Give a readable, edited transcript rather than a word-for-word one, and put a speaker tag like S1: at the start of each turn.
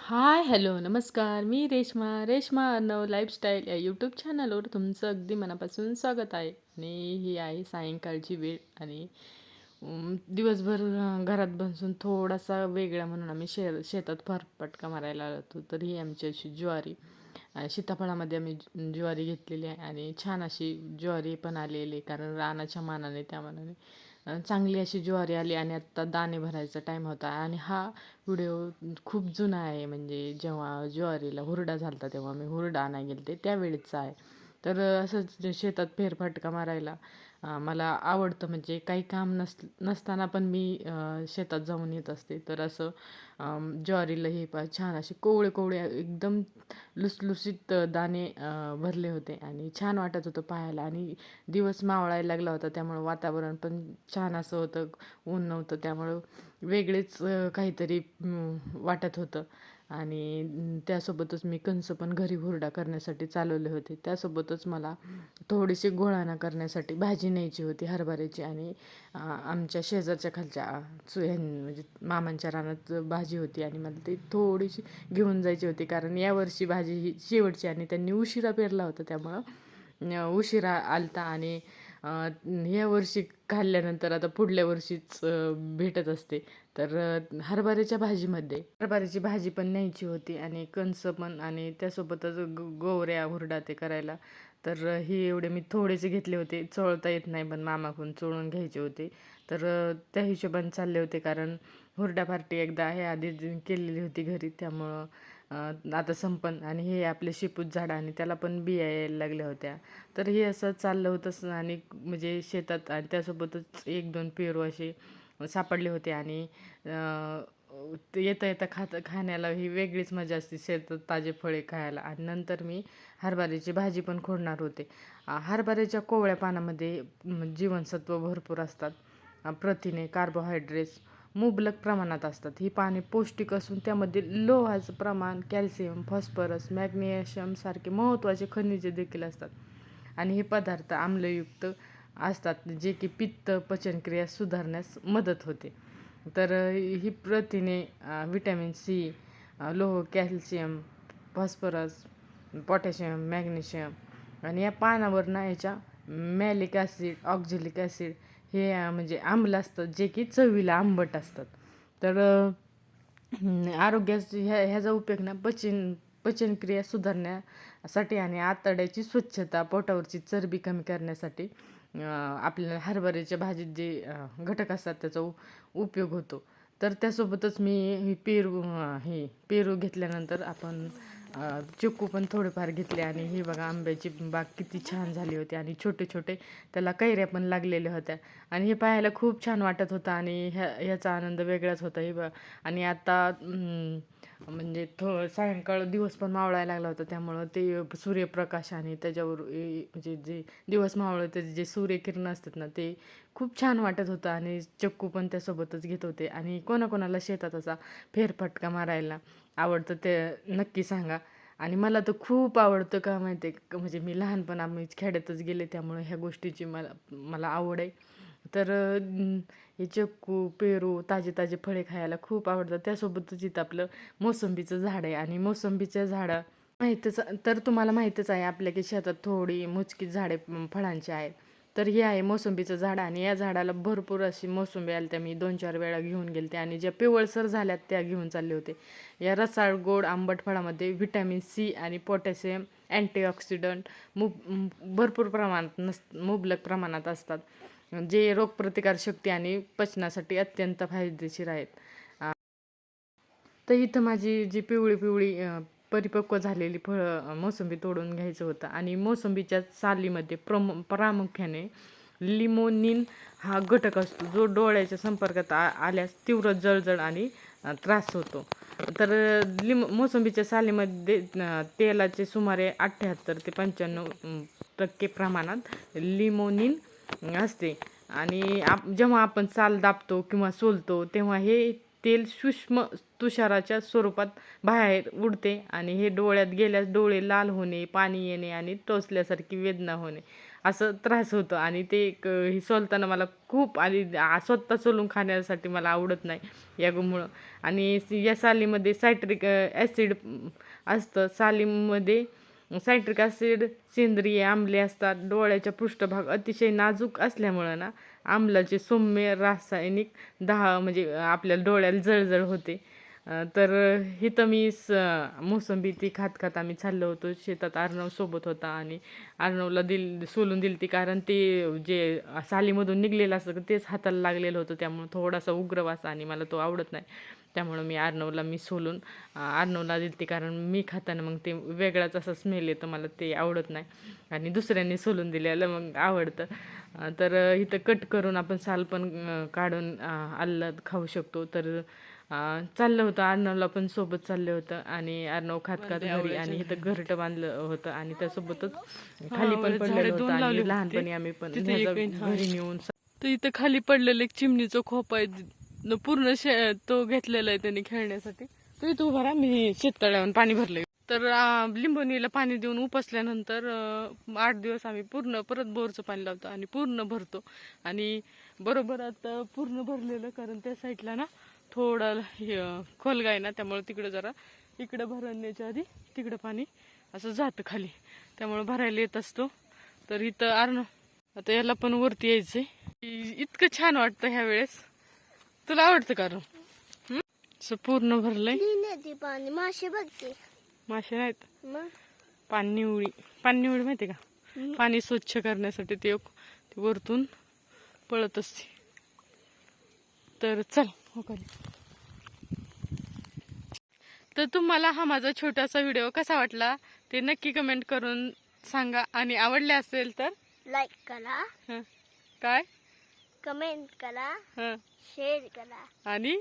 S1: हाय, hello, नमस्कार. मी Reshma Arnav lifestyle या YouTube चॅनलवर तुमचं अगदी मनापासून स्वागत आहे. आणि ही आहे सायंकाळची वेळ आणि दिवसभर घरात बसून थोडासा वेगळा म्हणून आम्ही शेतात फरफटका मारायला आलो होतो. तर ही आमची अशी ज्वारी सीताफळामध्ये आम्ही ज्वारी घेतलेली आहे आणि छान अशी ज्वारी पण आलेली आहे, कारण रानाच्या मानाने त्या मानाने चांगली अशी ज्वारी आली आणि आत्ता दाणे भरायचा टाईम होता. आणि हा व्हिडिओ खूप जुना आहे, म्हणजे जेव्हा ज्वारीला हुरडा झाला होता तेव्हा मी हुरडा आणायला गेले ते त्यावेळेचा आहे. तर असंच शेतात फेरफटका मारायला मला आवडतं, म्हणजे काही काम नसताना पण मी शेतात जाऊन येत असते. तर असं ज्वारीला हे छान असे कोवळे कोवळे एकदम लुसलुसीत दाणे भरले होते आणि छान वाटत होतं पाहायला. आणि दिवस मावळायला लागला होता, त्यामुळं वातावरण पण छान असं होतं, ऊन नव्हतं, त्यामुळं वेगळेच काहीतरी वाटत होतं. आणि त्यासोबतच मी कणसं पण घरी हुरडा करण्यासाठी चालवले होते. त्यासोबतच मला थोडीशी घोळाणा करण्यासाठी भाजी न्यायची होती हरभऱ्याची. आणि आमच्या शेजारच्या खालच्या म्हणजे मामांच्या रानात भाजी होती आणि मला ती थोडीशी घेऊन जायची होती, कारण यावर्षी भाजी ही शेवटची आणि त्यांनी उशिरा पेरला होता, त्यामुळं उशिरा आलता. आणि ह्या वर्षी खाल्ल्यानंतर आता पुढल्या वर्षीच भेटत असते. तर हरभऱ्याची भाजी पण न्यायची होती आणि कणसं पण, आणि त्यासोबतच गोवऱ्या हुरडा ते करायला. तर ही एवढे मी थोडेसे घेतले होते, चोळता येत नाही पण मामाकडून चोळून घ्यायचे होते. तर त्या हिशोबाने चालले होते, कारण हुरडा पार्टी एकदा हे आधी केलेली होती घरी, त्यामुळं आता संपन. आणि हे आपले शेपूट झाड आणि त्याला पण बिया यायला लागल्या होत्या. तर हे असं चाललं होतं आणि म्हणजे शेतात, आणि त्यासोबतच एक दोन पेरू असे सापडले होते. आणि ते येता येता खाण्याला ही वेगळीच मजा असते, शेतात ताजे फळे खायला. आणि नंतर मी हरभऱ्याची भाजी पण खोडणार होते. हरभऱ्याच्या कोवळ्या पानामध्ये जीवनसत्व भरपूर असतात. प्रथिने, कार्बोहायड्रेट्स मुबलक प्रमाणात असतात. ही पाने पौष्टिक असून त्यामध्ये लोहाचं प्रमाण, कॅल्शियम, फॉस्फरस, मॅग्नेशियम सारखे महत्त्वाचे खनिजे देखील असतात. आणि हे पदार्थ आम्लयुक्त असतात, जे की पित्त पचनक्रिया सुधारण्यास मदत होते. तर ही प्रथिने व्हिटॅमिन सी, लोह, कॅल्शियम, फॉस्फरस, पोटॅशियम, मॅग्नेशियम, आणि या पानावर ना याच्या मॅलिक ॲसिड, ऑक्झॅलिक ॲसिड हे म्हणजे आम्ल असतात, जे की चवीला आंबट असतात. तर आरोग्यास ह्याचा उपयोग ना पचनक्रिया सुधारण्यासाठी आणि आतड्याची स्वच्छता, पोटावरची चरबी कमी करण्यासाठी आपल्याला हरभऱ्याच्या भाजीत जे घटक असतात त्याचा उपयोग होतो. तर त्यासोबतच मी हे पेरू घेतल्यानंतर आपण चिक्कू पण थोडेफार घेतले. आणि ही बघा आंब्याची बाग किती छान झाली होती आणि छोटे छोटे त्याला कैऱ्या पण लागलेल्या होत्या. आणि हे पाहायला खूप छान वाटत होतं आणि ह्याचा आनंद वेगळाच होता. आणि आता म्हणजे सायंकाळ दिवस पण मावळायला लागला होता, त्यामुळं ते सूर्यप्रकाश आणि त्याच्यावर म्हणजे जे दिवस मावळं त्याचे जे सूर्यकिरणं असतात ना, ते खूप छान वाटत होतं. आणि चक्कू पण त्यासोबतच घेत होते. आणि कोणाकोणाला शेतात असा फेरफटका मारायला आवडतं ते नक्की सांगा. आणि मला तर खूप आवडतं, का माहिती आहे, म्हणजे मी लहानपण आम्ही खेड्यातच गेले, त्यामुळे ह्या गोष्टीची मला मला आवड आहे. तर हे चिक्कू, पेरू, ताजे ताजे फळे खायला खूप आवडतात. त्यासोबतच इथं आपलं मोसंबीचं झाड आहे. आणि मोसंबीच्या झाडं माहीतच, तर तुम्हाला माहीतच आहे आपल्या की शेतात थोडी मोजकी झाडे फळांची आहेत. तर हे आहे मोसंबीचं झाड, आणि या झाडाला भरपूर अशी मोसंबी आल्या त्या, मी 2-4 वेळा घेऊन गेले आणि ज्या पिवळसर झाल्यात त्या घेऊन चालले होते. या रसाळ गोड आंबट फळामध्ये व्हिटॅमिन सी आणि पोटॅशियम, अँटीऑक्सिडंट भरपूर प्रमाणात मुबलक प्रमाणात असतात, जे रोगप्रतिकारशक्ती आणि पचनासाठी अत्यंत फायदेशीर आहेत. तर इथं माझी जी पिवळी पिवळी परिपक्व झालेली फळं मोसंबी तोडून घ्यायचं होतं. आणि मोसंबीच्या सालीमध्ये प्रामुख्याने लिमोनिन हा घटक असतो, जो डोळ्याच्या संपर्कात आल्यास तीव्र जळजळ आणि त्रास होतो. तर मोसंबीच्या सालीमध्ये तेलाचे सुमारे 78 ते 95% प्रमाणात लिमोनिन असते. आणि जेव्हा आपण साल दाबतो किंवा सोलतो तेव्हा हे तेल सूक्ष्म तुषाराच्या स्वरूपात बाहेर उडते आणि हे डोळ्यात गेल्यास डोळे लाल होणे, पाणी येणे आणि टोचल्यासारखी वेदना होणे असं त्रास होतो. आणि ते हे सोलताना मला खूप आणि स्वतः सोलून खाण्यासाठी मला आवडत नाही यामुळं. आणि या सालीमध्ये सायट्रिक ॲसिड असतं. सालीमध्ये सायट्रिक ॲसिड सेंद्रिय आम्ले असतात. डोळ्याच्या पृष्ठभाग अतिशय नाजूक असल्यामुळं ना आम्लाचे सौम्य रासायनिक म्हणजे आपल्याला डोळ्याला जळजळ होते. तर इथं मी मोसंबी ती खात खात आम्ही चाललो होतो शेतात. अर्णव सोबत होता आणि अर्णवला सोलून दिली ती, कारण ते जे सालीमधून निघलेलं असतं तेच हाताला लागलेलं होतं, त्यामुळे थोडासा उग्र वास आणि मला तो आवडत नाही. त्यामुळं मी सोलून अर्णवला दिली ती, कारण मी खाताना मग ते वेगळाच असा स्मेल येतं, मला ते आवडत नाही. आणि दुसऱ्यांनी सोलून दिलेलं मग आवडतं. तर इथं कट करून आपण साल पण काढून आल्लं खाऊ शकतो. तर चाललं होतं, अर्णवला पण सोबत चाललं होतं आणि अर्णव खात खात घरी. आणि इथं घरटं बांधलं होतं आणि त्यासोबतच खाली पण पडलेलं होतं. आणि लहानपणी आम्ही पण घरी नेऊन
S2: तर इथं खाली पडलेलं एक चिमणीचं खोप आहे, पूर्ण तो घेतलेला आहे त्यांनी खेळण्यासाठी.
S1: तो इथं उभा राहा, मी शेततळ्यावर पाणी भरले. तर लिंबोनीला पाणी देऊन उपसल्यानंतर 8 दिवस आम्ही पूर्ण परत बोरचं पाणी लावतो आणि पूर्ण भरतो. आणि बरोबर आता पूर्ण भरलेलं, कारण त्या साईडला ना थोडा खोलगा आहे ना, त्यामुळे तिकडं जरा इकडं भरण्याच्या आधी तिकडं पाणी असं जातं खाली, त्यामुळे भरायला येत असतो. तर इथं आता याला पण वरती यायचंय. इतकं छान वाटतं ह्या वेळेस. तुला आवडतं कारण पूर्ण भरलंय.
S2: पाणी मासे बघते,
S1: मासे नाहीत, पाणनिवळी माहिती का, पाणी स्वच्छ करण्यासाठी ते वरतून पळत असते. तर चल हो खाली. तर तुम्हाला हा माझा छोटासा व्हिडिओ कसा वाटला ते नक्की कमेंट करून सांगा. आणि आवडले असेल तर
S2: लाईक करा,
S1: काय
S2: कमेंट करा, शेअर करा
S1: आणि